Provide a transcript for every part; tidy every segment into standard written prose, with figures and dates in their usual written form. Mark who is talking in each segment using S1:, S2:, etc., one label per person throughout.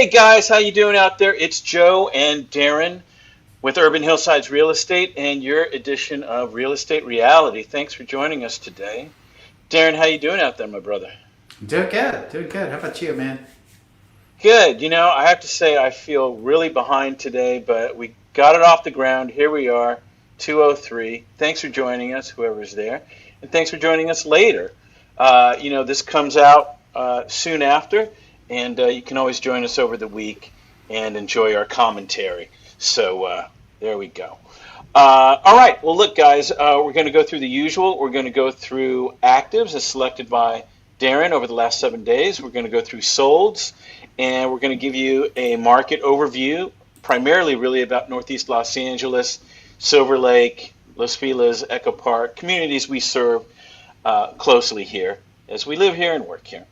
S1: Hey guys, how you doing out there? It's Joe and Darren with Urban Hillsides Real Estate and your edition of Real Estate Reality. Thanks for joining us today. Darren, how you doing out there, my brother?
S2: Doing good, doing good. How about you, man?
S1: Good. I have to say I feel really behind today, but we got it off the ground. Here we are, 2:03. Thanks for joining us, whoever's there, and thanks for joining us later. This comes out soon after, and you can always join us over the week and enjoy our commentary. So there we go. All right. Well, look, guys, we're going to go through the usual. We're going to go through actives as selected by Darren over the last 7 days. We're going to go through solds, and we're going to give you a market overview, primarily really about Northeast Los Angeles, Silver Lake, Los Feliz, Echo Park, communities we serve closely here as we live here and work here.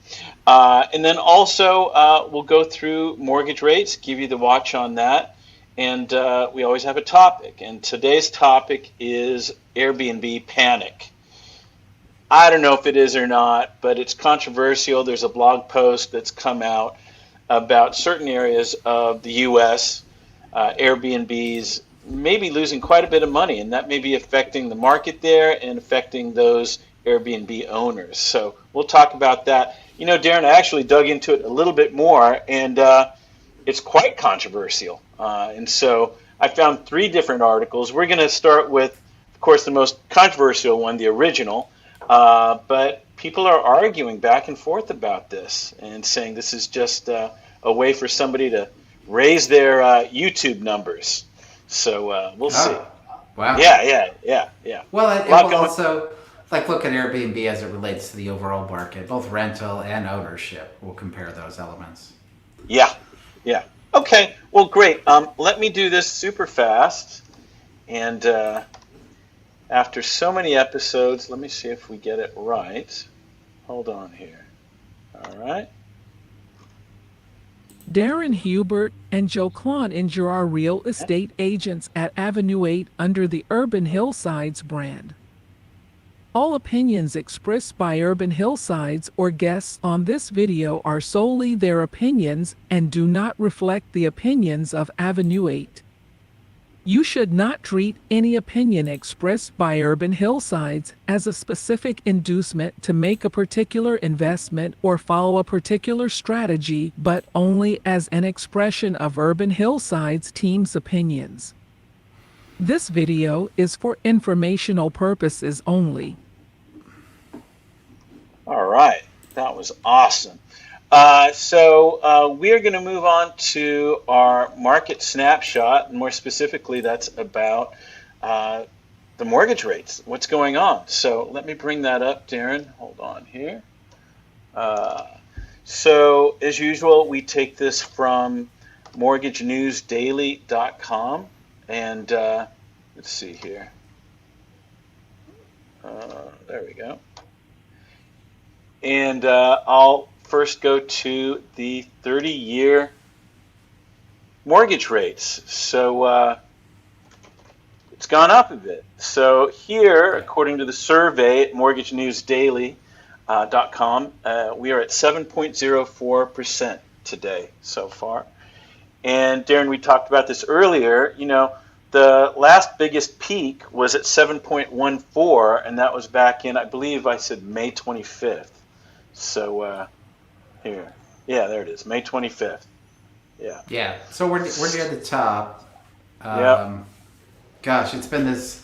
S1: And then also we'll go through mortgage rates, give you the watch on that. And we always have a topic. And today's topic is Airbnb Panic. I don't know if it is or not, but it's controversial. There's a blog post that's come out about certain areas of the U.S. Airbnbs maybe losing quite a bit of money, and that may be affecting the market there and affecting those Airbnb owners. So we'll talk about that. Darren, I actually dug into it a little bit more, and it's quite controversial. And so I found 3 different articles. We're going to start with, of course, the most controversial one, the original. But people are arguing back and forth about this and saying this is just a way for somebody to raise their YouTube numbers. So we'll see.
S2: Wow.
S1: Yeah.
S2: Well, it will also look at Airbnb as it relates to the overall market, both rental and ownership. We'll compare those elements.
S1: Yeah. Okay. Well, great. Let me do this super fast. And after so many episodes, let me see if we get it right. Hold on here. All right.
S3: Darren Hubert and Joe Cloninger are real estate agents at Avenue 8 under the Urban Hillsides brand. All opinions expressed by Urban Hillsides or guests on this video are solely their opinions and do not reflect the opinions of Avenue 8. You should not treat any opinion expressed by Urban Hillsides as a specific inducement to make a particular investment or follow a particular strategy, but only as an expression of Urban Hillsides team's opinions. This video is for informational purposes only.
S1: All right. That was awesome. So we are going to move on to our market snapshot, and more specifically, that's about the mortgage rates, what's going on. So let me bring that up, Darren. Hold on here. So as usual, we take this from mortgagenewsdaily.com, and let's see here. There we go. And I'll first go to the 30-year mortgage rates. So it's gone up a bit. So here, according to the survey at mortgagenewsdaily.com, we are at 7.04% today so far. And Darren, we talked about this earlier. The last biggest peak was at 7.14, and that was back in, I believe I said May 25th. So here, yeah, there it is, May 25th.
S2: Yeah. So we're near the top.
S1: Yep.
S2: Gosh, it's been this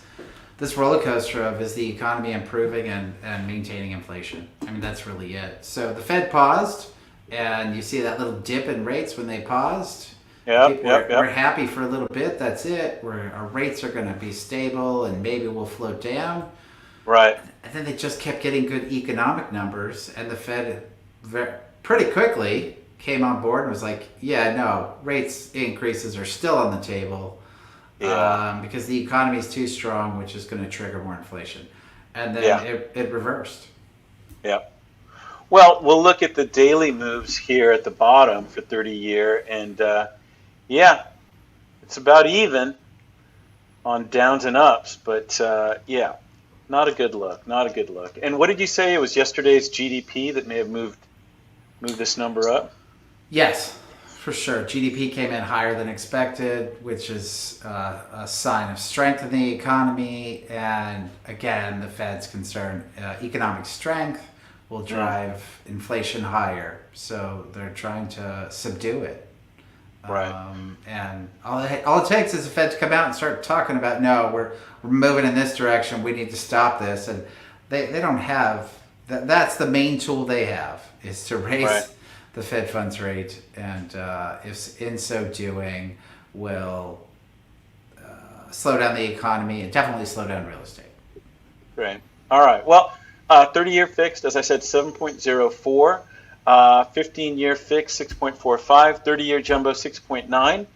S2: roller coaster of is the economy improving and maintaining inflation. I mean, that's really it. So the Fed paused, and you see that little dip in rates when they paused. We're happy for a little bit. That's it. Our rates are going to be stable, and maybe we'll float down.
S1: Right.
S2: And then they just kept getting good economic numbers, and the Fed pretty quickly came on board and was like, yeah, no, rates increases are still on the table because the economy is too strong, which is going to trigger more inflation. And then it reversed. Yeah.
S1: Well, we'll look at the daily moves here at the bottom for 30-year, and it's about even on downs and ups, but not a good look. And what did you say? It was yesterday's GDP that may have moved this number up?
S2: Yes, For sure. GDP came in higher than expected, which is a sign of strength in the economy. And again, the Fed's concerned economic strength will drive inflation higher. So they're trying to subdue it.
S1: Right.
S2: And all it takes is the Fed to come out and start talking about, no, we're moving in this direction. We need to stop this. And they don't have that. That's the main tool they have, is to raise the Fed funds rate, and if in so doing will slow down the economy and definitely slow down real estate.
S1: Right. All right. Well, 30-year fixed, as I said, 7.04. 15-year fixed, 6.45. 30-year jumbo, 6.9.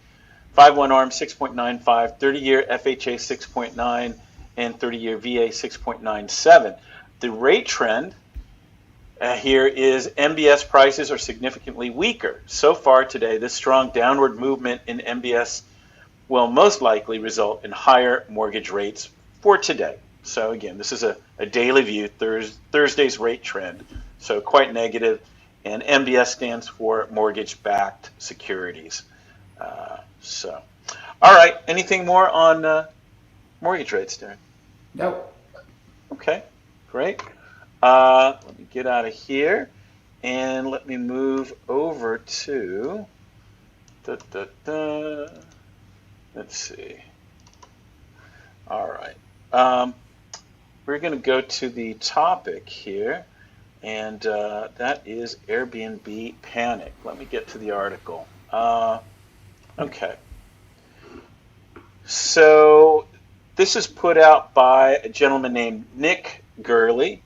S1: 5-1 arm, 6.95. 30-year FHA, 6.9. And 30-year VA, 6.97. The rate trend here is MBS prices are significantly weaker. So far today, this strong downward movement in MBS will most likely result in higher mortgage rates for today. So again, this is a daily view, Thursday's rate trend. So quite negative. And MBS stands for mortgage-backed securities. All right. Anything more on mortgage rates, Darren?
S2: Nope.
S1: Okay, great. Let me get out of here and let me move over to, let's see. All right. We're going to go to the topic here, and that is Airbnb Panic. Let me get to the article. Okay. So this is put out by a gentleman named Nick Gurley,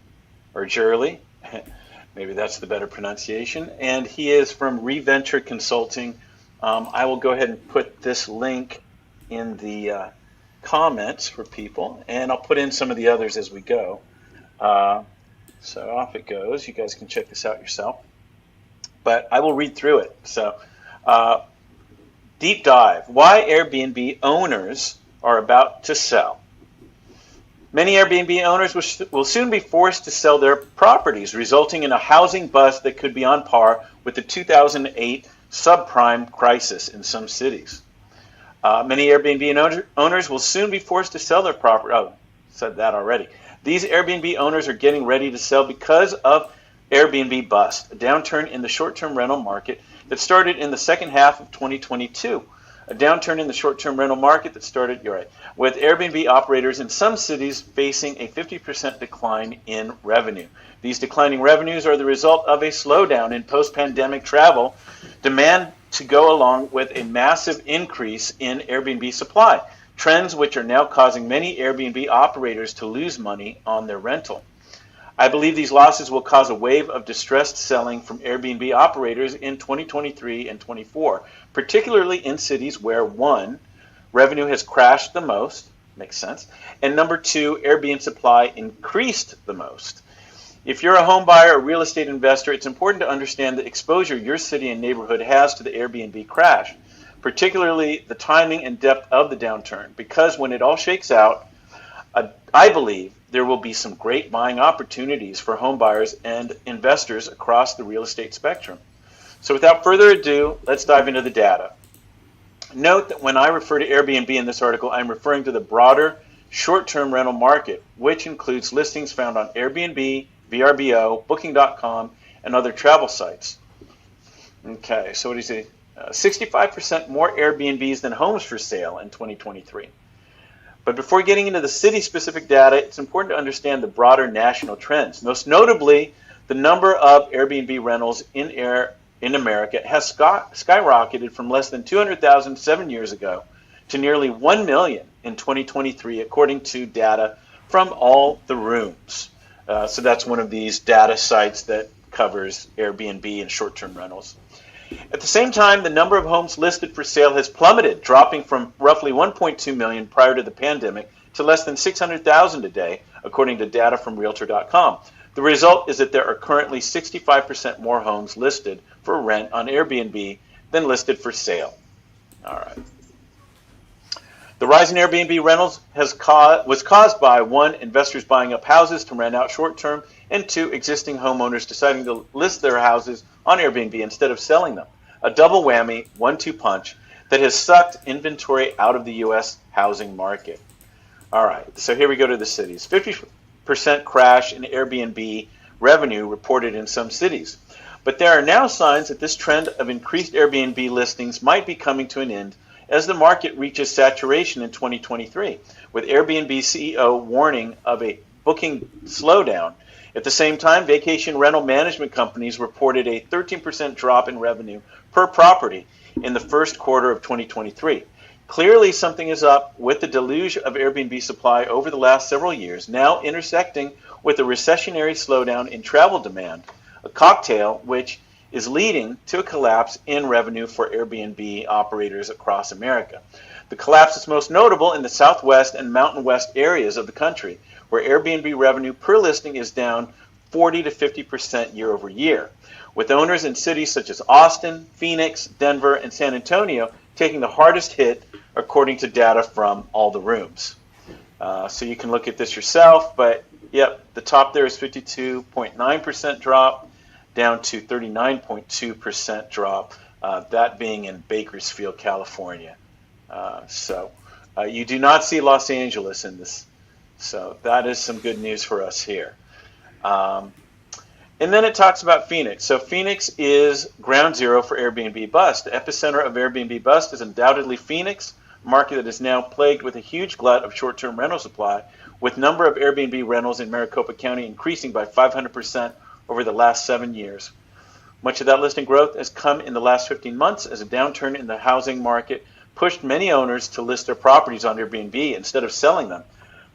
S1: or Jurley, maybe that's the better pronunciation, and he is from Reventure Consulting. I will go ahead and put this link in the comments for people, and I'll put in some of the others as we go. So off it goes. You guys can check this out yourself, but I will read through it. So deep dive, why Airbnb owners are about to sell. Many Airbnb owners will soon be forced to sell their properties, resulting in a housing bust that could be on par with the 2008 subprime crisis in some cities. Many Airbnb owners will soon be forced to sell their property. Oh, said that already. These Airbnb owners are getting ready to sell because of Airbnb bust, a downturn in the short-term rental market that started in the second half of 2022. A downturn in the short-term rental market that started, you're right, with Airbnb operators in some cities facing a 50% decline in revenue. These declining revenues are the result of a slowdown in post-pandemic travel demand to go along with a massive increase in Airbnb supply, trends which are now causing many Airbnb operators to lose money on their rental. I believe these losses will cause a wave of distressed selling from Airbnb operators in 2023 and 24, particularly in cities where, one, revenue has crashed the most, makes sense, and number two, Airbnb supply increased the most. If you're a home buyer or real estate investor, it's important to understand the exposure your city and neighborhood has to the Airbnb crash, particularly the timing and depth of the downturn, because when it all shakes out, I believe there will be some great buying opportunities for home buyers and investors across the real estate spectrum. So without further ado, let's dive into the data. Note that when I refer to Airbnb in this article, I'm referring to the broader short-term rental market, which includes listings found on Airbnb, VRBO, Booking.com, and other travel sites. Okay, so what do you see? 65% more Airbnbs than homes for sale in 2023. But before getting into the city-specific data, it's important to understand the broader national trends. Most notably, the number of Airbnb rentals in America has skyrocketed from less than 200,000 7 years ago to nearly 1 million in 2023, according to data from All the Rooms. So that's one of these data sites that covers Airbnb and short-term rentals. At the same time, the number of homes listed for sale has plummeted, dropping from roughly 1.2 million prior to the pandemic to less than 600,000 a day, according to data from Realtor.com. The result is that there are currently 65% more homes listed for rent on Airbnb than listed for sale. All right. The rise in Airbnb rentals was caused by, one, investors buying up houses to rent out short-term, and two, existing homeowners deciding to list their houses on Airbnb instead of selling them. a double whammy, 1-2 punch that has sucked inventory out of the U.S. housing market. All right, so here we go to the cities. 50% crash in Airbnb revenue reported in some cities. But there are now signs that this trend of increased Airbnb listings might be coming to an end as the market reaches saturation in 2023, with Airbnb CEO warning of a booking slowdown. At the same time, vacation rental management companies reported a 13% drop in revenue per property in the first quarter of 2023. Clearly, something is up with the deluge of Airbnb supply over the last several years, now intersecting with a recessionary slowdown in travel demand, a cocktail which is leading to a collapse in revenue for Airbnb operators across America. The collapse is most notable in the Southwest and Mountain West areas of the country, where Airbnb revenue per listing is down 40 to 50% year over year, with owners in cities such as Austin, Phoenix, Denver, and San Antonio taking the hardest hit, according to data from All the Rooms. So you can look at this yourself, but yep, the top there is 52.9% drop, down to 39.2% drop, that being in Bakersfield, California. So you do not see Los Angeles in this. So that is some good news for us here. And then it talks about Phoenix. So Phoenix is ground zero for Airbnb bust. The epicenter of Airbnb bust is undoubtedly Phoenix, a market that is now plagued with a huge glut of short-term rental supply, with number of Airbnb rentals in Maricopa County increasing by 500% over the last 7 years. Much of that listing growth has come in the last 15 months as a downturn in the housing market pushed many owners to list their properties on Airbnb instead of selling them.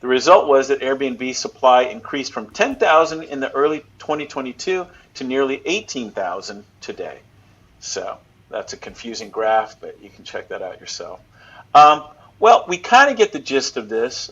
S1: The result was that Airbnb supply increased from 10,000 in the early 2022 to nearly 18,000 today. So that's a confusing graph, but you can check that out yourself. Well, we kind of get the gist of this.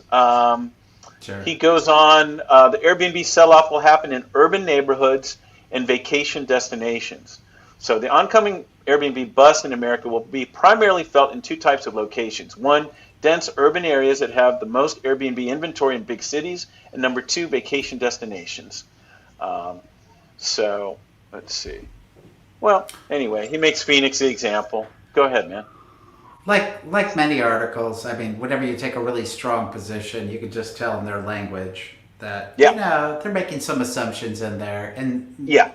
S2: Sure.
S1: He goes on, the Airbnb sell-off will happen in urban neighborhoods and vacation destinations. So the oncoming Airbnb bust in America will be primarily felt in two types of locations. One, dense urban areas that have the most Airbnb inventory in big cities, and number two, vacation destinations. So let's see. Well, anyway, he makes Phoenix the example. Go ahead, man.
S2: Like many articles, I mean, whenever you take a really strong position, you can just tell in their language that,
S1: Yeah.
S2: you know, they're making some assumptions in there. And
S1: Yeah.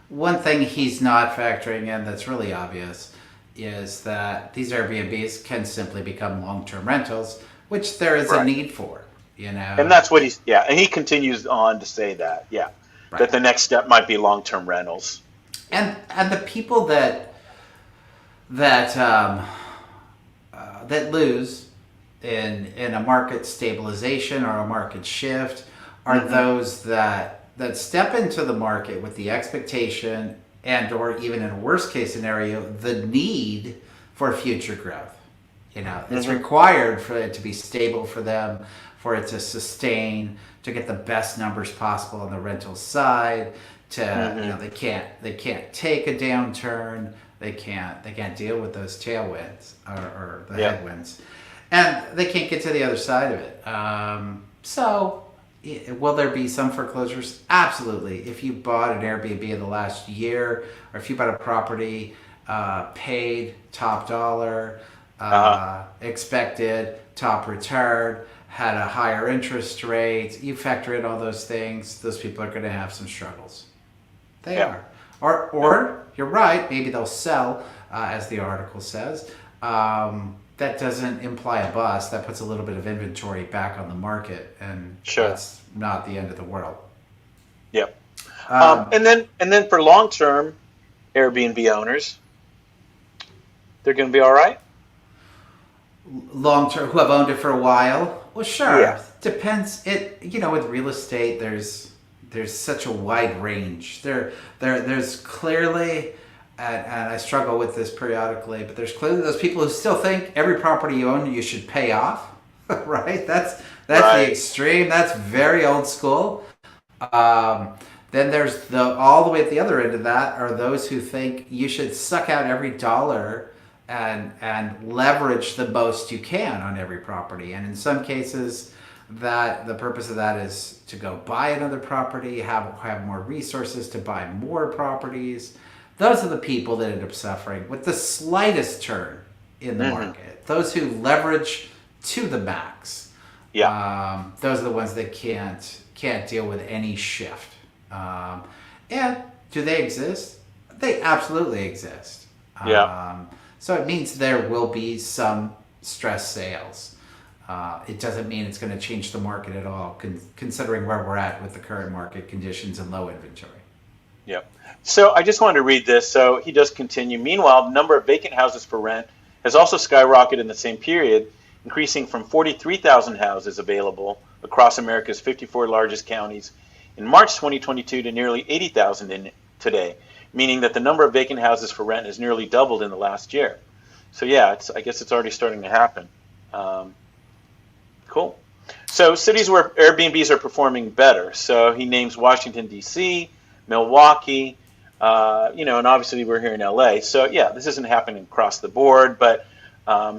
S2: one thing he's not factoring in that's really obvious is that these Airbnbs can simply become long-term rentals, which there is a need for, you know.
S1: And that's what he's, yeah, and he continues on to say that, yeah, that the next step might be long-term rentals.
S2: And the people that lose in a market stabilization or a market shift are those that step into the market with the expectation and or even in a worst case scenario, the need for future growth. You know, it's required for it to be stable for them, for it to sustain, to get the best numbers possible on the rental side, to you know, they can't take a downturn, they can't deal with those tailwinds or the headwinds. And they can't get to the other side of it. So will there be some foreclosures? Absolutely. If you bought an Airbnb in the last year, or if you bought a property, paid top dollar, expected top return, had a higher interest rate, you factor in all those things, those people are going to have some struggles. They are. Or you're right, maybe they'll sell, as the article says. That doesn't imply a bust. That puts a little bit of inventory back on the market, and that's not the end of the world.
S1: Yep. And then for long-term Airbnb owners, they're going to be all right.
S2: Long-term, who have owned it for a while. Well, sure.
S1: Yeah.
S2: Depends. With real estate, there's such a wide range. There's clearly. And I struggle with this periodically, but there's clearly those people who still think every property you own you should pay off, right? That's the extreme. That's very old school. Then there's all the way at the other end of that are those who think you should suck out every dollar and leverage the most you can on every property. And in some cases, that the purpose of that is to go buy another property, have more resources to buy more properties. those are the people that end up suffering with the slightest turn in the market. Those who leverage to the max.
S1: Yeah.
S2: Those are the ones that can't deal with any shift. And do they exist? They absolutely exist.
S1: Yeah.
S2: So it means there will be some stress sales. It doesn't mean it's going to change the market at all, considering where we're at with the current market conditions and low inventory.
S1: Yep. So I just wanted to read this. So he does continue. Meanwhile, the number of vacant houses for rent has also skyrocketed in the same period, increasing from 43,000 houses available across America's 54 largest counties in March 2022 to nearly 80,000 in today, meaning that the number of vacant houses for rent has nearly doubled in the last year. So yeah, I guess it's already starting to happen. Cool. So cities where Airbnbs are performing better. So he names Washington, D.C., Milwaukee, and obviously we're here in LA. So yeah, this isn't happening across the board, but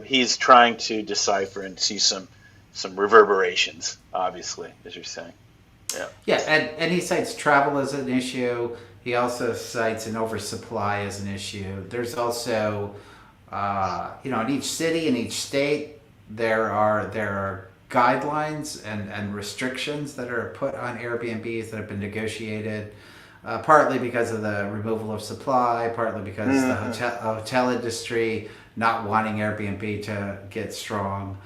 S1: he's trying to decipher and see some reverberations, obviously, as you're saying. Yeah.
S2: Yeah, and he cites travel as an issue. He also cites an oversupply as an issue. There's also, in each city, in each state, there are guidelines and restrictions that are put on Airbnbs that have been negotiated, partly because of the removal of supply, partly because the hotel industry not wanting Airbnb to get strong.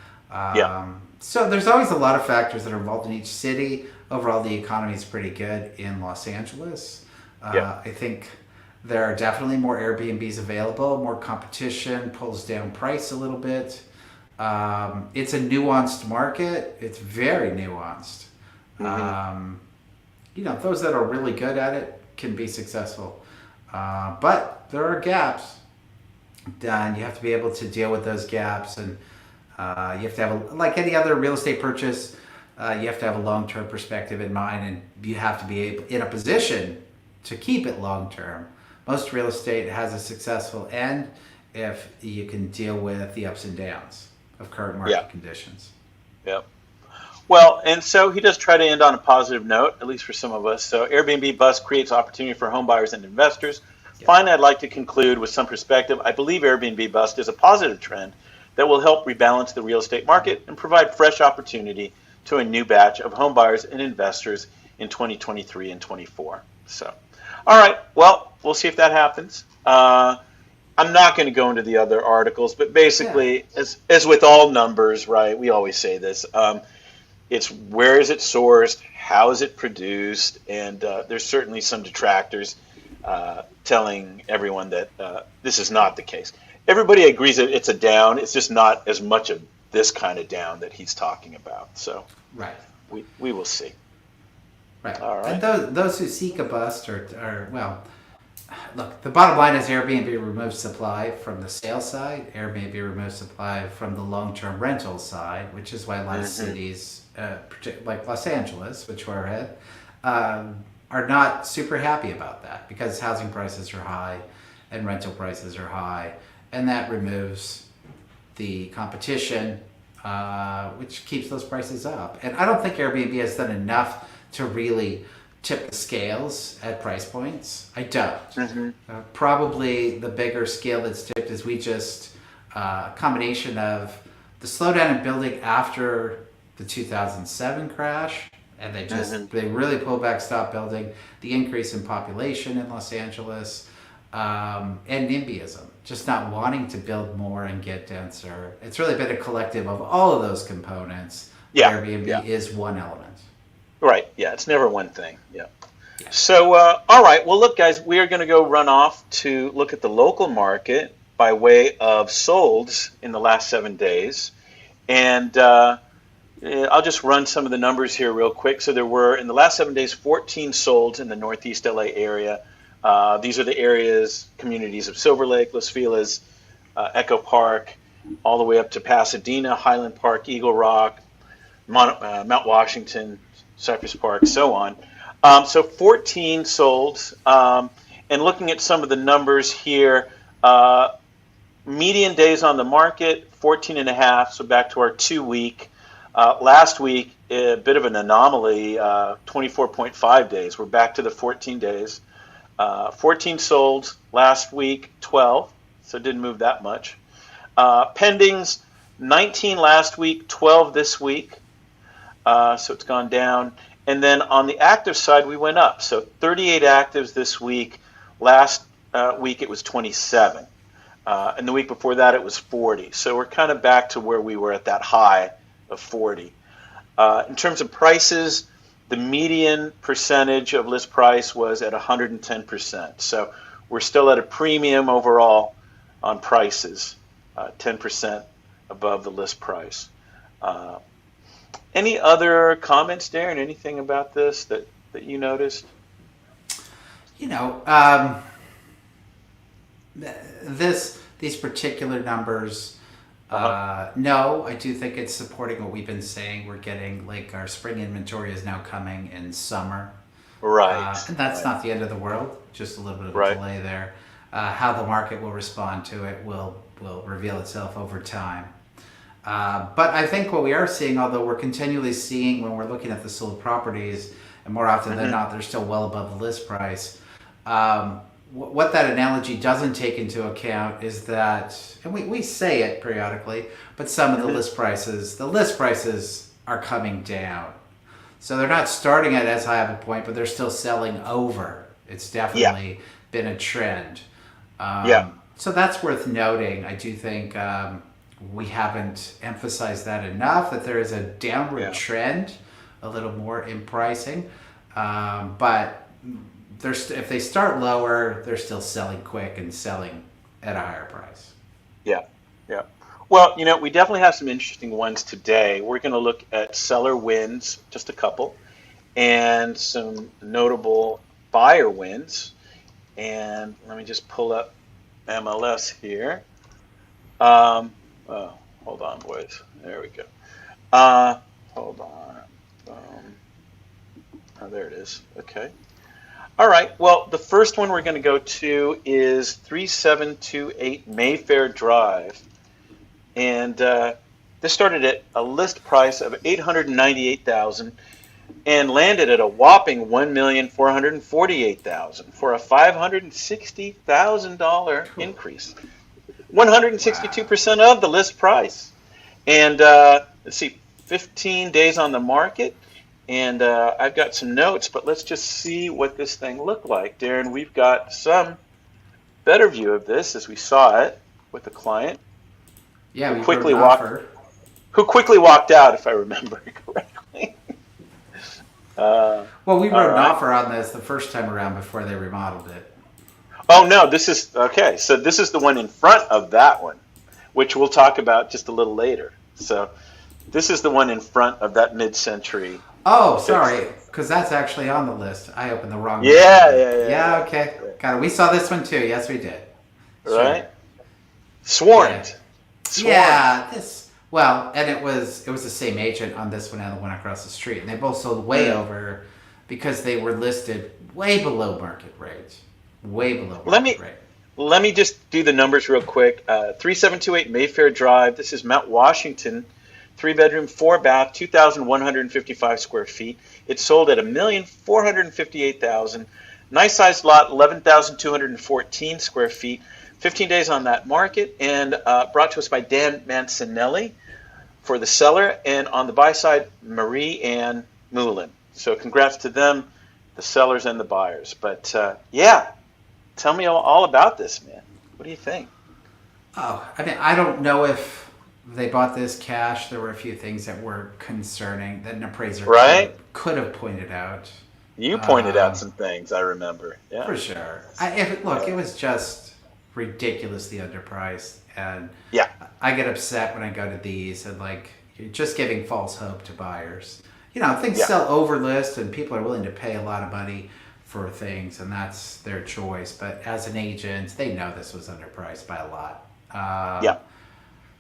S2: So there's always a lot of factors that are involved in each city. Overall, the economy is pretty good in Los Angeles. I think there are definitely more Airbnbs available. More competition pulls down price a little bit. It's a nuanced market. It's very nuanced. Those that are really good at it can be successful. But there are gaps. And you have to be able to deal with those gaps. And you have to have, like any other real estate purchase, you have to have a long-term perspective in mind. And you have to be in a position to keep it long-term. Most real estate has a successful end if you can deal with the ups and downs of current market conditions.
S1: Yep. Well, and so he does try to end on a positive note, at least for some of us. So Airbnb bust creates opportunity for home buyers and investors. Yep. Finally, I'd like to conclude with some perspective. I believe Airbnb bust is a positive trend that will help rebalance the real estate market and provide fresh opportunity to a new batch of home buyers and investors in 2023 and 24. So, all right, well, we'll see if that happens. I'm not going to go into the other articles, but basically, as with all numbers, right, we always say this, it's where is it sourced, how is it produced, and there's certainly some detractors telling everyone that this is not the case. Everybody agrees that it's a down, it's just not as much of this kind of down that he's talking about. So we will see.
S2: Right.
S1: All right.
S2: And those who seek a bust are look, the bottom line is Airbnb removes supply from the sales side. Airbnb removes supply from the long-term rental side, which is why a lot of cities, like Los Angeles, which we're at, are not super happy about that because housing prices are high and rental prices are high, and that removes the competition, which keeps those prices up. And I don't think Airbnb has done enough to really tip the scales at price points. I don't. Probably the bigger scale that's tipped is we just a combination of the slowdown in building after the 2007 crash, and they really pulled back, stopped building, the increase in population in Los Angeles, and NIMBYism, just not wanting to build more and get denser. It's really been a collective of all of those components. Airbnb is one element.
S1: Right. Yeah. It's never one thing. Yeah. So, all right. Well, look, guys, we are going to go run off to look at the local market by way of solds in the last 7 days. And I'll just run some of the numbers here real quick. So there were, in the last 7 days, 14 solds in the Northeast LA area. These are the areas, communities of Silver Lake, Los Feliz, Echo Park, all the way up to Pasadena, Highland Park, Eagle Rock, Mount Washington, Cypress Park, so on. So 14 solds. And looking at some of the numbers here, median days on the market, 14 and a half, so back to our 2 week. Last week, a bit of an anomaly, 24.5 days. We're back to the 14 days. 14 sold last week, 12, so it didn't move that much. Pendings, 19 last week, 12 this week, so it's gone down. And then on the active side, we went up. So 38 actives this week. Last week it was 27. And the week before that it was 40. So we're kind of back to where we were at that high of 40. In terms of prices, the median percentage of list price was at 110%. So we're still at a premium overall on prices, 10% above the list price. Any other comments, Darren? Anything about this that you noticed?
S2: These particular numbers, no, I do think it's supporting what we've been saying. We're getting, like, our spring inventory is now coming in summer.
S1: Right.
S2: And that's not the end of the world, just a little bit of a delay there. How the market will respond to it will reveal itself over time. But I think what we are seeing, although we're continually seeing when we're looking at the sold properties, and more often than not, they're still well above the list price. What that analogy doesn't take into account is that, and we say it periodically, but some of the list prices are coming down. So they're not starting at as high of a point, but they're still selling over. It's definitely been a trend. So that's worth noting. I do think we haven't emphasized that enough, that there is a downward trend, a little more in pricing. But if they start lower, they're still selling quick and selling at a higher price. Yeah.
S1: Well, we definitely have some interesting ones today. We're going to look at seller wins, just a couple, and some notable buyer wins. And let me just pull up MLS here. Hold on, boys. There we go. Hold on. There it is. Okay. All right. Well, the first one we're going to go to is 3728 Mayfair Drive. And this started at a list price of $898,000 and landed at a whopping $1,448,000 for a $560,000 increase. 162% of the list price. And let's see, 15 days on the market. And I've got some notes, but let's just see what this thing looked like. Darren, we've got some better view of this as we saw it with the client.
S2: Yeah,
S1: who quickly walked out, if I remember correctly.
S2: Well, we wrote an offer on this the first time around before they remodeled it.
S1: Oh, no, this is, okay, so this is the one in front of that one, which we'll talk about just a little later. So this is the one in front of that mid-century.
S2: Oh, sorry, because that's actually on the list. I opened the wrong one.
S1: Yeah,
S2: okay. Got it. We saw this one too. Yes, we did.
S1: Right? Sworn.
S2: Yeah, and it was the same agent on this one and the one across the street. And they both sold way over because they were listed way below market rate. Way below market rate.
S1: Let me just do the numbers real quick. 3728 Mayfair Drive. This is Mount Washington. 3-bedroom, 4-bath, 2,155 square feet. It sold at $1,458,000. Nice sized lot, 11,214 square feet. 15 days on that market, and brought to us by Dan Mancinelli for the seller, and on the buy side, Marie Ann Moulin. So congrats to them, the sellers and the buyers. But tell me all about this, man. What do you think?
S2: Oh, I mean, I don't know if they bought this cash. There were a few things that were concerning that an appraiser could have pointed out.
S1: You pointed out some things, I remember. Yeah,
S2: for sure. It was just ridiculously underpriced, and I get upset when I go to these and you're just giving false hope to buyers. Things sell over list, and people are willing to pay a lot of money for things, and that's their choice. But as an agent, they know this was underpriced by a lot.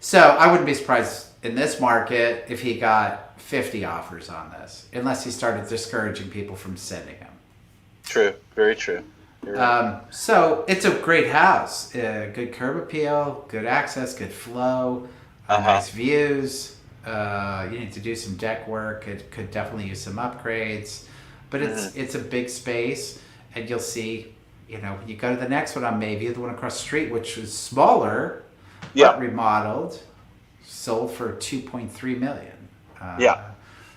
S2: So I wouldn't be surprised in this market if he got 50 offers on this, unless he started discouraging people from sending them.
S1: True. Very true.
S2: So it's a great house. Good curb appeal, good access, good flow, nice views. You need to do some deck work. It could definitely use some upgrades. But it's a big space, and you'll see you go to the next one on Mayview, the one across the street, which was smaller,
S1: Yeah.
S2: but remodeled, sold for $2.3 million.
S1: Yeah.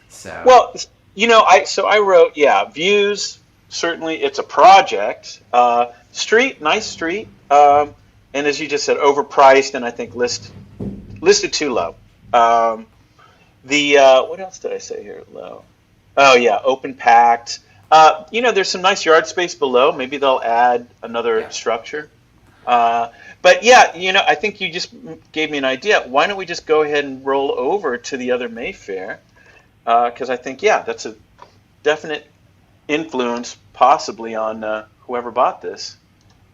S2: So
S1: Well, I wrote, views, certainly it's a project. Street, nice street. And as you just said, overpriced, and I think listed too low. What else did I say here? Low. Oh yeah, open packed. There's some nice yard space below. Maybe they'll add another structure. But yeah, I think you just gave me an idea. Why don't we just go ahead and roll over to the other Mayfair? Because I think, that's a definite influence possibly on whoever bought this.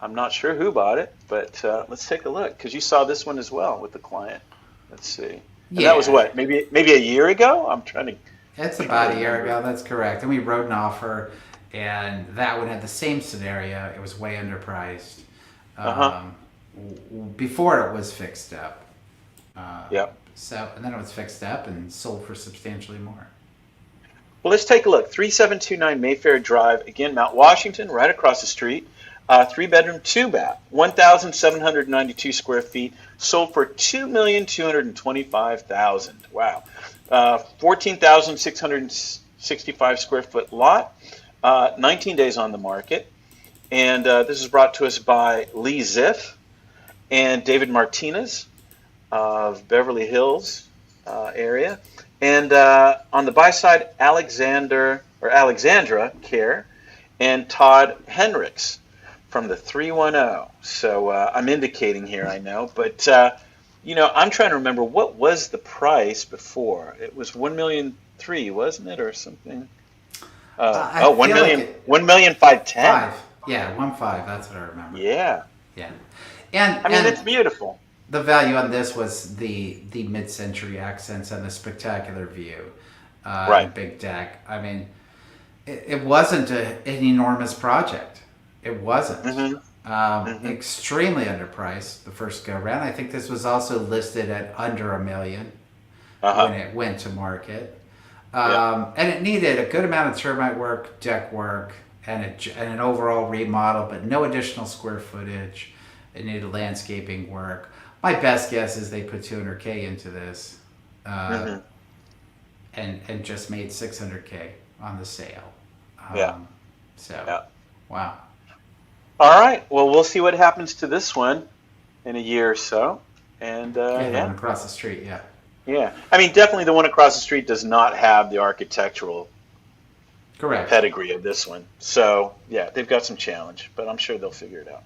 S1: I'm not sure who bought it, but let's take a look, because you saw this one as well with the client. Let's see. And that was what, maybe a year ago? I'm trying to...
S2: It's about a year ago, that's correct. And we wrote an offer, and that one had the same scenario. It was way underpriced. Before it was fixed up. And then it was fixed up and sold for substantially more.
S1: Well, let's take a look. 3729 Mayfair Drive, again, Mount Washington, right across the street. 3-bedroom, 2-bath, 1,792 square feet, sold for $2,225,000. Wow. 14,665 square foot lot, 19 days on the market. And this is brought to us by Lee Ziff and David Martinez of Beverly Hills area. And on the buy side, Alexandra Care and Todd Henricks from the 310. So I'm indicating here, I know, but I'm trying to remember, what was the price before? It was $1,300,000, wasn't it, or something? $1,510,000.
S2: Yeah, 1.5. That's what I remember.
S1: Yeah.
S2: And
S1: it's beautiful.
S2: The value on this was the mid-century accents and the spectacular view.
S1: Right.
S2: Big deck. I mean, it wasn't an enormous project. It wasn't. Extremely underpriced the first go round. I think this was also listed at under $1 million when it went to market. And it needed a good amount of termite work, deck work, and an overall remodel, but no additional square footage. It needed landscaping work. My best guess is they put $200K into this, and just made $600K on the sale. Wow.
S1: All right. Well, we'll see what happens to this one in a year or so. And
S2: the one across the street,
S1: Yeah. I mean, definitely the one across the street does not have the architectural pedigree of this one. So, they've got some challenge, but I'm sure they'll figure it out.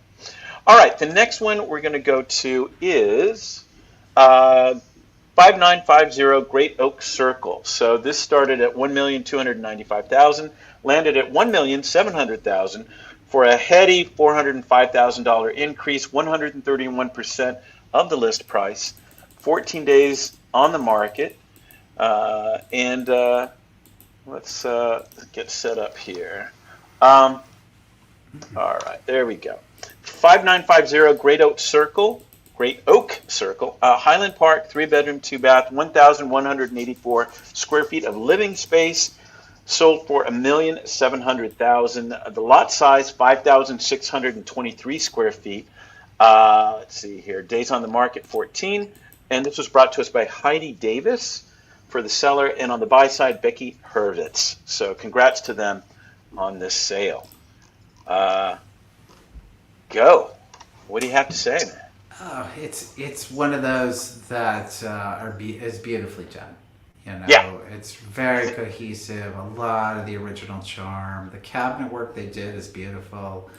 S1: All right. The next one we're going to go to is 5950 Great Oak Circle. So this started at $1,295,000, landed at $1,700,000 for a heady $405,000 increase, 131% of the list price, 14 days on the market. Let's get set up here. All right, there we go. 5950 Great Oak Circle, Highland Park, 3-bedroom, 2-bath, 1,184 square feet of living space, sold for $1,700,000. The lot size, 5,623 square feet. Let's see here. Days on the market, 14. And this was brought to us by Heidi Davis for the seller, and on the buy side, Becky Hurwitz. So congrats to them on this sale. Go. What do you have to say, man?
S2: Oh, it's one of those that is beautifully done. It's very cohesive. A lot of the original charm. The cabinet work they did is beautiful.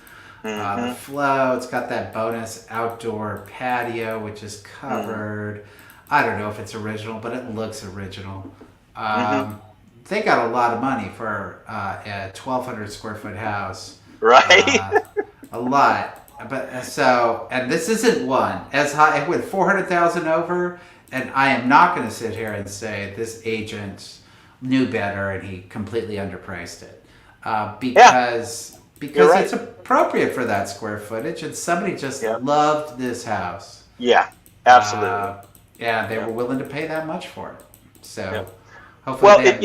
S2: The flow. It's got that bonus outdoor patio, which is covered. I don't know if it's original, but it looks original. They got a lot of money for a 1,200 square foot house.
S1: Right.
S2: A lot. But and this isn't one as high with 400,000 over. And I am not going to sit here and say this agent knew better and he completely underpriced it because it's appropriate for that square footage, and somebody just loved this house. Yeah,
S1: absolutely.
S2: They were willing to pay that much for it. So hopefully,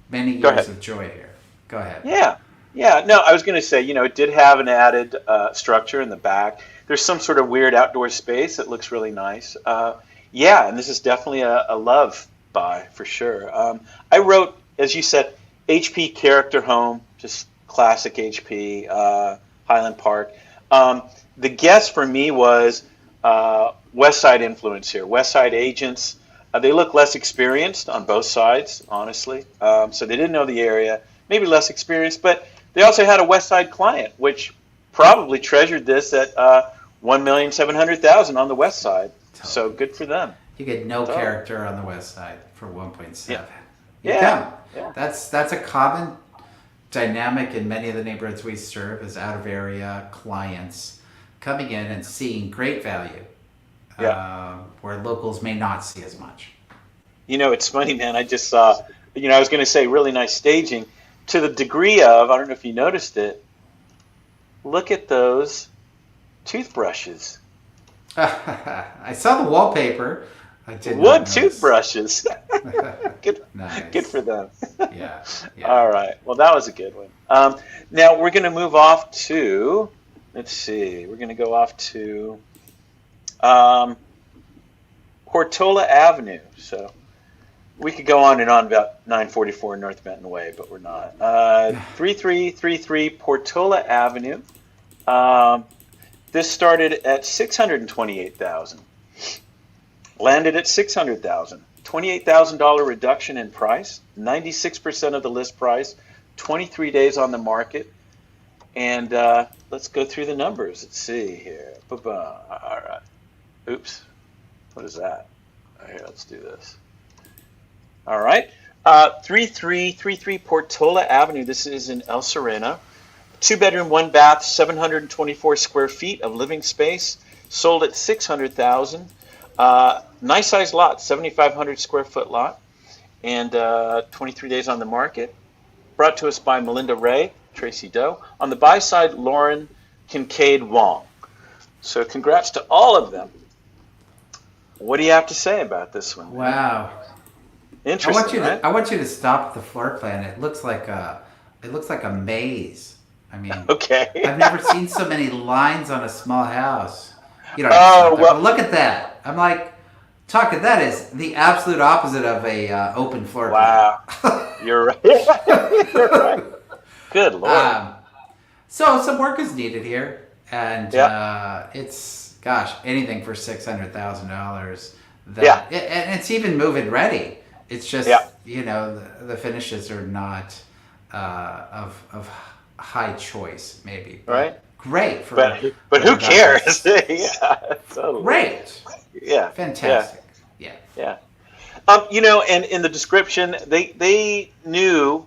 S2: many years of joy here. Go ahead.
S1: Yeah. Yeah, no, I was going to say, it did have an added structure in the back. There's some sort of weird outdoor space that looks really nice. Yeah, and this is definitely a love buy for sure. I wrote, as you said, HP character home, just classic HP, Highland Park. The guess for me was West Side influence here. West Side agents, they look less experienced on both sides, honestly. So they didn't know the area, maybe less experienced, but they also had a West Side client, which probably treasured this at $1,700,000 on the West Side. So good for them.
S2: You get no character on the West Side for 1.7.
S1: Yeah.
S2: That's a common dynamic in many of the neighborhoods we serve is out of area clients coming in and seeing great value where locals may not see as much.
S1: It's funny, man. I just saw, I was going to say really nice staging to the degree of, I don't know if you noticed it, look at those toothbrushes.
S2: I saw the wallpaper. I did
S1: wood toothbrushes. Good,
S2: nice.
S1: Good for them.
S2: Yeah.
S1: All right. Well, that was a good one. Now we're going to move off to, let's see, we're going to go off to Portola Avenue. So we could go on and on about 944 North Benton Way, but we're not. 3333 Portola Avenue. This started at $628,000. Landed at $600,000. $28,000 reduction in price. 96% of the list price. 23 days on the market. And let's go through the numbers. Let's see here. All right. Oops. What is that? Here, let's do this. All right. 3333 Portola Avenue. This is in El Sereno. 2-bedroom, 1-bath, 724 square feet of living space. Sold at $600,000. Nice size lot, 7,500 square foot lot, and 23 days on the market. Brought to us by Melinda Ray, Tracy Doe. On the buy side, Lauren Kincaid Wong. So congrats to all of them. What do you have to say about this one?
S2: Wow.
S1: Interesting.
S2: I want you to stop the floor plan. It looks like a maze. I mean,
S1: okay.
S2: I've never seen so many lines on a small house. Look at that. I'm like, that is the absolute opposite of a open floor plan.
S1: Wow. You're right. You're right. Good Lord.
S2: So some work is needed here, and it's anything for $600,000. And it's even move-in ready. It's just the finishes are not of high choice, maybe.
S1: Right.
S2: Great for.
S1: But who cares? Yeah. Totally.
S2: Great.
S1: Yeah.
S2: Fantastic.
S1: Yeah. And in the description, they knew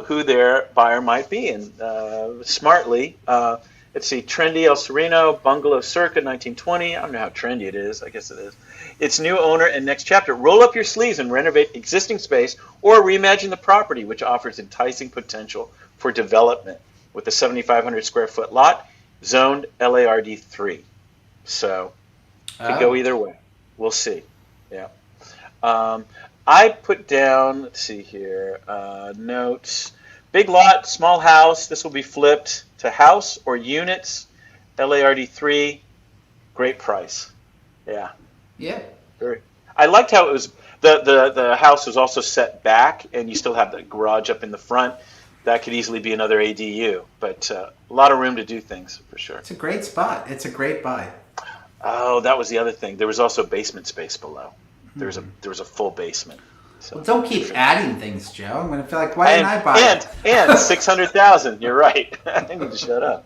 S1: who their buyer might be, and smartly. Let's see, trendy El Sereno, bungalow circa 1920. I don't know how trendy it is. I guess it is. Its new owner and next chapter. Roll up your sleeves and renovate existing space, or reimagine the property, which offers enticing potential for development with a 7,500 square foot lot, zoned LARD 3. So, could go either way. We'll see. Yeah. I put down, let's see here, notes. Big lot, small house. This will be flipped to house or units. LARD 3, great price. Yeah.
S2: Yeah.
S1: I liked how it was, the house was also set back, and you still have the garage up in the front. That could easily be another ADU, but a lot of room to do things for sure.
S2: It's a great spot. It's a great buy.
S1: Oh, that was the other thing. There was also basement space below. There was a full basement. So.
S2: Well, don't keep adding things, Joe. I'm going to feel like, why didn't I buy it?
S1: And 600,000. You're right. I need to shut up.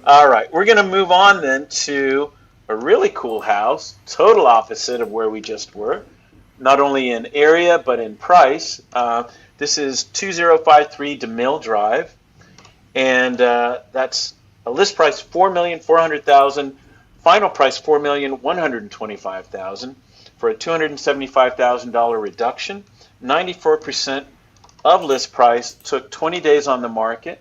S1: All right, we're going to move on then to a really cool house, total opposite of where we just were. Not only in area but in price. This is 2053 DeMille Drive, and that's a list price $4,400,000, final price $4,125,000 for a $275,000 reduction. 94% of list price, took 20 days on the market,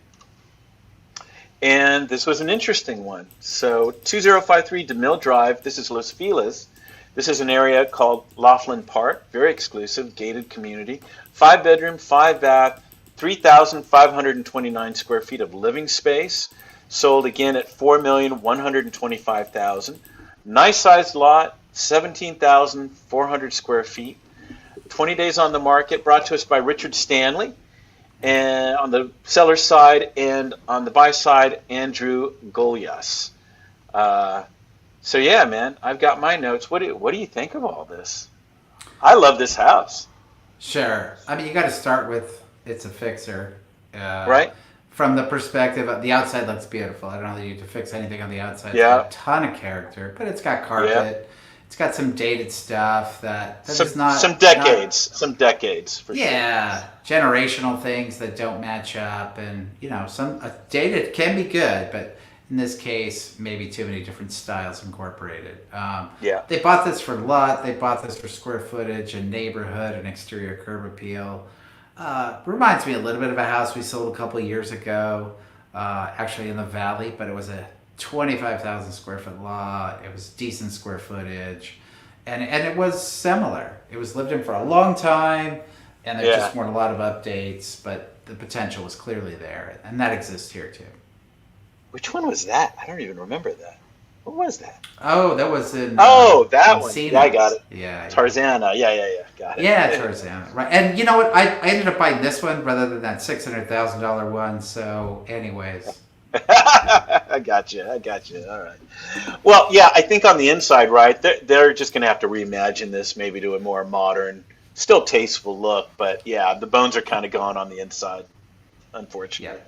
S1: and this was an interesting one. So 2053 DeMille Drive, this is Los Feliz. This is an area called Laughlin Park, very exclusive, gated community. 5-bedroom, 5-bath, 3,529 square feet of living space. Sold again at 4,125,000. Nice sized lot, 17,400 square feet. 20 days on the market. Brought to us by Richard Stanley, and on the seller side, and on the buy side, Andrew Golias. So yeah, man, I've got my notes. What do you think of all this? I love this house.
S2: Sure. I mean, you got to start with it's a fixer,
S1: right?
S2: From the perspective of the outside looks beautiful. I don't know that you need to fix anything on the outside.
S1: Yeah.
S2: It's got a ton of character, but it's got carpet.
S1: Yeah.
S2: It's got some dated stuff that
S1: some,
S2: is not
S1: some decades for sure.
S2: Yeah, generational things that don't match up, and some dated can be good, but in this case, maybe too many different styles incorporated.
S1: Yeah.
S2: They bought this for lot. They bought this for square footage and neighborhood and exterior curb appeal. Reminds me a little bit of a house we sold a couple of years ago, actually in the valley, but it was a 25,000 square foot lot. It was decent square footage, and it was similar. It was lived in for a long time, and there just weren't a lot of updates, but the potential was clearly there, and that exists here too.
S1: Which one was that? I don't even remember that. What was that?
S2: Oh, that was in.
S1: That one.
S2: Encino.
S1: Yeah, I got it.
S2: Yeah.
S1: Tarzana. Yeah. Got it.
S2: Yeah, Tarzana. Right. And you know what? I ended up buying this one rather than that $600,000 one. So, anyways.
S1: I got you. All right. Well, yeah, I think on the inside, right, they're just going to have to reimagine this maybe to a more modern, still tasteful look. But yeah, the bones are kind of gone on the inside, unfortunately.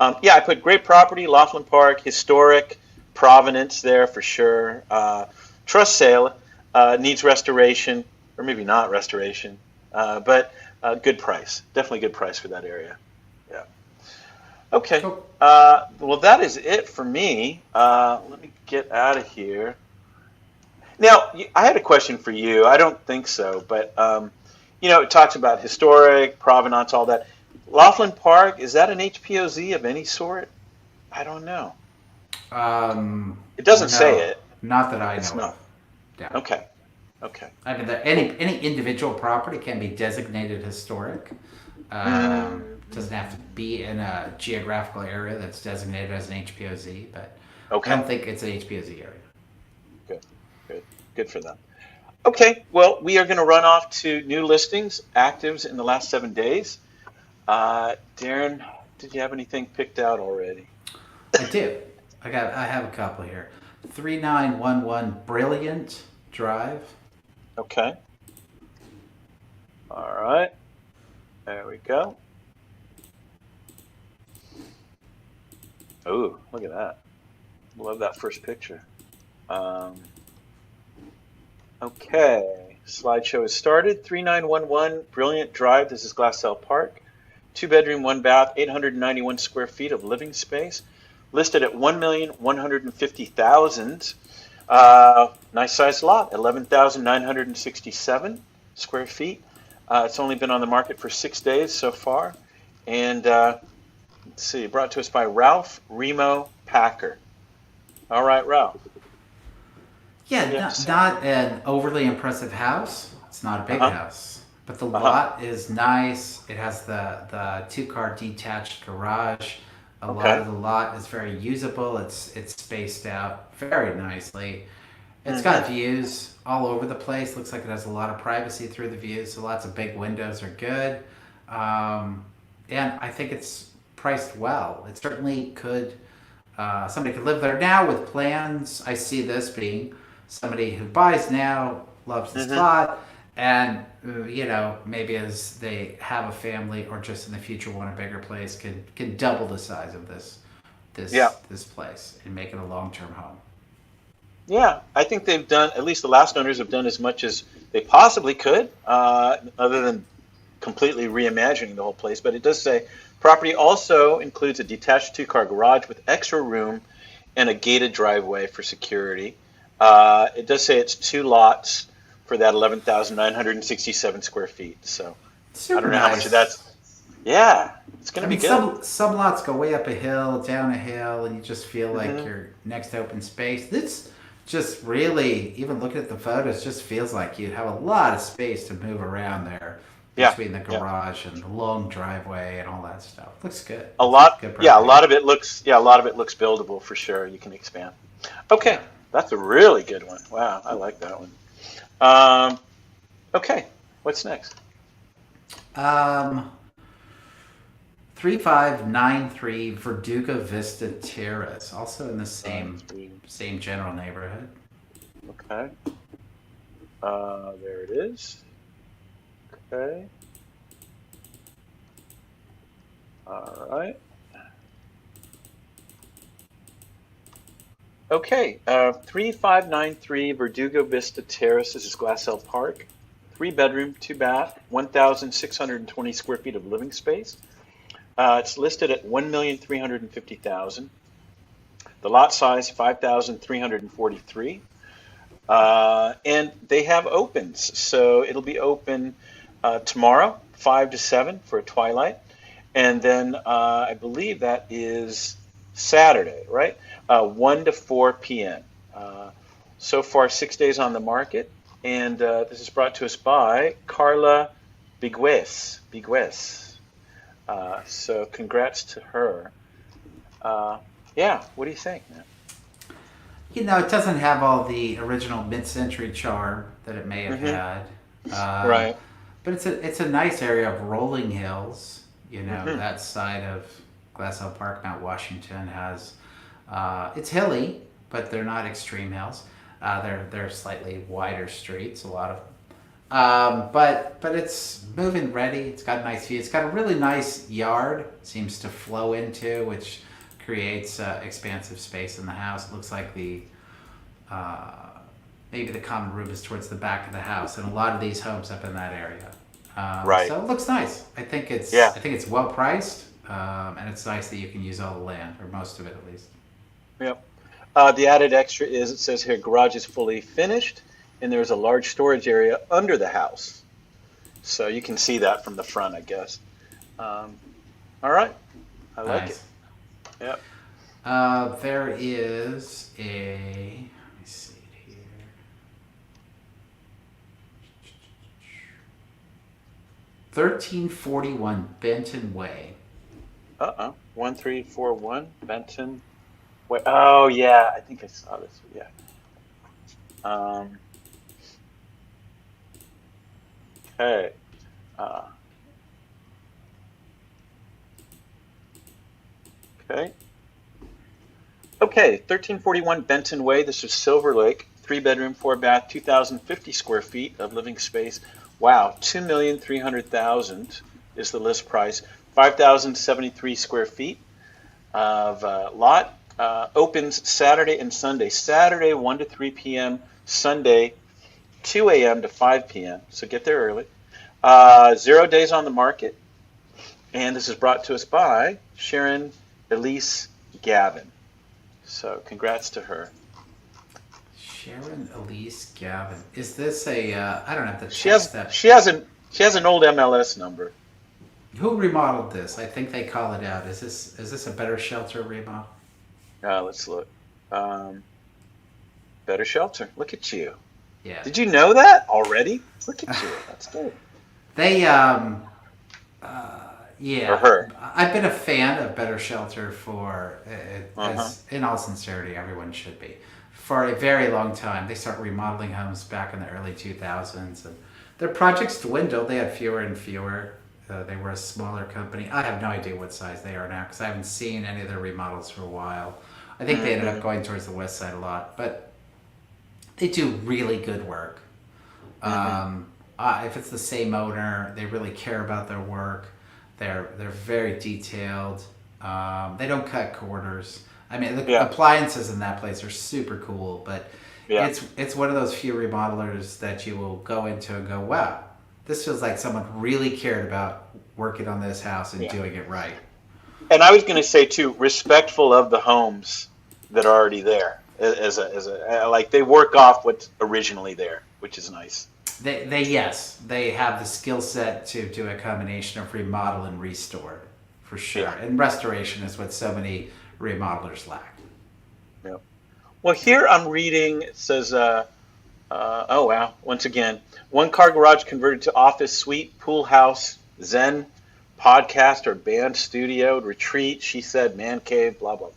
S2: Yeah.
S1: I put great property, Laughlin Park, historic, provenance there for sure. Trust sale, needs restoration, or maybe not restoration, but good price. Definitely good price for that area. Yeah. Okay.
S2: Cool.
S1: Well, that is it for me. Let me get out of here. Now, I had a question for you. I don't think so, but it talks about historic, provenance, all that. Laughlin Park, is that an HPOZ of any sort? I don't know. It doesn't say it.
S2: Not that I know of.
S1: Yeah. Okay.
S2: I mean, any individual property can be designated historic. Doesn't have to be in a geographical area that's designated as an HPOZ, but I don't think it's an HPOZ area.
S1: Good for them. Okay, well, we are going to run off to new listings, actives in the last 7 days. Darren, did you have anything picked out already?
S2: I do. I have a couple here. 3911 Brilliant Drive.
S1: Okay. All right. There we go. Oh, look at that. Love that first picture. Okay. Slideshow is started. 3911 Brilliant Drive. This is Glassell Park. 2-bedroom, 1-bath, 891 square feet of living space. Listed at $1,150,000. Nice sized lot, 11,967 square feet. It's only been on the market for 6 days so far. And let's see, brought to us by Ralph Remo Packer. All right, Ralph.
S2: Yeah, not an overly impressive house. It's not a big house. But the lot is nice. It has the 2-car detached garage. A lot of the lot is very usable. It's spaced out very nicely. It's got views all over the place. Looks like it has a lot of privacy through the views. So lots of big windows are good. And I think it's priced well. It certainly could. Somebody could live there now with plans. I see this being somebody who buys now, loves the spot. And, maybe as they have a family or just in the future want a bigger place, can double the size of this place and make it a long-term home.
S1: Yeah, I think they've done, at least the last owners have done as much as they possibly could, other than completely reimagining the whole place. But it does say, property also includes a detached 2-car garage with extra room and a gated driveway for security. It does say it's 2 lots for that 11,967 square feet. So
S2: Super
S1: I don't know
S2: nice.
S1: how much of that's. Yeah, it's going to be good.
S2: Some lots go way up a hill, down a hill, and you just feel like you're next to open space. This just really, even looking at the photos, just feels like you have a lot of space to move around there.
S1: Yeah,
S2: between the
S1: yeah.
S2: garage and the long driveway and all that stuff. Looks good.
S1: A
S2: It's a
S1: lot,
S2: good
S1: yeah, a
S2: property.
S1: lot of it looks, yeah, a lot of it looks buildable for sure. You can expand. Okay,
S2: Yeah.
S1: that's a really good one. Wow, I like that one. Um, okay, what's next?
S2: Um, 3593 Verduga Vista Terrace, also in the
S1: Nine,
S2: same
S1: three.
S2: same general neighborhood.
S1: Okay, there it is. Okay, all right. Okay, 3593 Verdugo Vista Terrace. This is Glassell Park. Three bedroom, two bath, 1,620 square feet of living space. It's listed at 1,350,000. The lot size 5,343. And they have opens, so it'll be open tomorrow, 5 to 7 for a twilight, and then I believe that is Saturday, right? 1 to 4 p.m. Uh, so far, 6 days on the market, and this is brought to us by Carla Bigues. Bigues. So congrats to her. Uh, yeah, what do you think, man?
S2: It doesn't have all the original mid-century charm that it may have
S1: Hmm.
S2: had, um,
S1: Right.
S2: but it's a nice area of rolling hills.
S1: Hmm.
S2: That side of Glassell Park, Mount Washington has. It's hilly, but they're not extreme hills. They're slightly wider streets, a lot of. But it's move-in ready. It's got a nice view. It's got a really nice yard. Seems to flow into, which creates expansive space in the house. It looks like uh, maybe the common room is towards the back of the house, and a lot of these homes up in that area.
S1: Right.
S2: So it looks nice. I think it's
S1: Yeah.
S2: I think it's well priced, and it's nice that you can use all the land or most of it at least.
S1: Yep. The added extra is it says here garage is fully finished and there's a large storage area under the house. So you can see that from the front, I guess. Um, all right. I like it.
S2: Nice.
S1: Yep.
S2: There is a. Let me see here. 1341 Benton Way.
S1: 1341 Benton. Wait. Oh, yeah. I think I saw this. Yeah. Um, okay. Uh, okay. Okay. 1341 Benton Way. This is Silver Lake. Three bedroom, four bath, 2,050 square feet of living space. Wow, 2,300,000 is the list price. 5,073 square feet of lot. Opens Saturday and Sunday. Saturday 1 to 3 p.m. Sunday 2 a.m. to 5 p.m. So get there early. 0 days on the market. And this is brought to us by Sharon Elise Gavin. So congrats to her.
S2: Sharon Elise Gavin. Is this a? I don't have to
S1: She
S2: text
S1: has
S2: that.
S1: she has an she has an old MLS number.
S2: Who remodeled this? I think they call it out. Is this a better shelter remodel?
S1: Let's look. Um, Better Shelter. Look at you.
S2: Yeah.
S1: Did you know that already? Look at you. That's good.
S2: They
S1: Or
S2: yeah.
S1: her.
S2: I've been a fan of Better Shelter for
S1: Uh-huh.
S2: as in all sincerity, everyone should be. For a very long time. They start remodeling homes back in the early 2000s, and their projects dwindled. They had fewer and fewer. They were a smaller company. I have no idea what size they are now because I haven't seen any of their remodels for a while. I think they ended up
S1: Hmm.
S2: going towards the west side a lot, but they do really good work.
S1: Hmm.
S2: If it's the same owner, they really care about their work. They're very detailed. They don't cut corners. I mean, the
S1: Yeah.
S2: appliances in that place are super cool, but
S1: Yeah.
S2: it's one of those few remodelers that you will go into and go, wow, this feels like someone really cared about working on this house and
S1: Yeah.
S2: doing it right.
S1: And I was going to say too, respectful of the homes that are already there. As a like they work off what's originally there, which is nice.
S2: They have the skill set to do a combination of remodel and restore, for sure.
S1: Yeah.
S2: And restoration is what so many remodelers lack.
S1: Yep. Well, here I'm reading. It says Oh, wow. Once again, one car garage converted to office suite, pool house, zen, podcast or band studio, retreat, she said, man cave, blah, blah,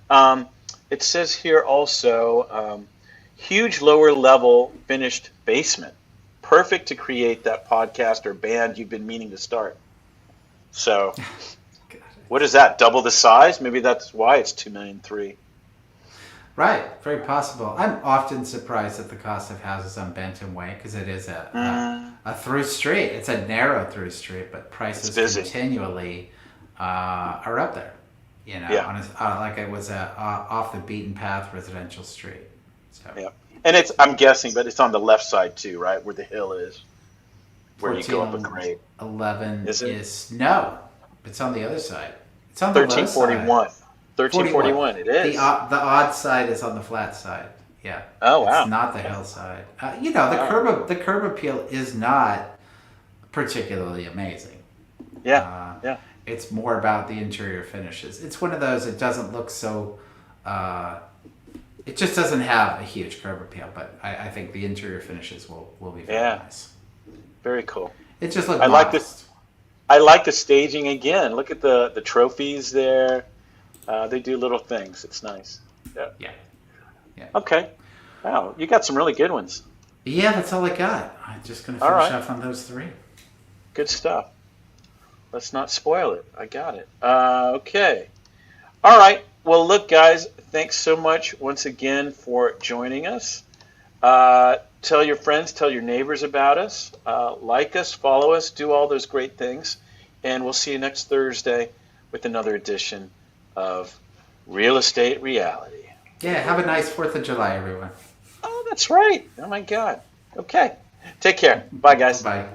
S1: blah. It says here also huge lower level finished basement. Perfect to create that podcast or band you've been meaning to start. So, what is that? Double the size? Maybe that's why it's $2,300,000.
S2: Right, very possible. I'm often surprised at the cost of houses on Benton Way because it is a through street. It's a narrow through street, but prices continually are up there. You know, like it was a off the beaten path residential street. So.
S1: Yeah, and I'm guessing, but it's on the left side too, right, where the hill is, where you go up a grade.
S2: 11 is no, it's on the other side. It's on
S1: the 1341. 1341. It is.
S2: The odd side is on the flat side. Yeah.
S1: Oh wow.
S2: It's not the hillside. The curb appeal is not particularly amazing.
S1: Yeah.
S2: It's more about the interior finishes. It's one of those. It doesn't look so. It just doesn't have a huge curb appeal, but I think the interior finishes will be very nice.
S1: Very cool.
S2: It just looks.
S1: I like this. I like the staging again. Look at the trophies there. They do little things. It's nice.
S2: Yeah.
S1: Okay. Wow, you got some really good ones.
S2: Yeah, that's all I got. I'm just going to finish off on those 3.
S1: Good stuff. Let's not spoil it. I got it. Okay. All right. Well, look, guys, thanks so much once again for joining us. Tell your friends, tell your neighbors about us. Like us, follow us, do all those great things. And we'll see you next Thursday with another edition of Real Estate Reality.
S2: Yeah, have a nice 4th of July, everyone.
S1: Oh, that's right. Oh, my God. Okay. Take care. Bye, guys.
S2: Bye.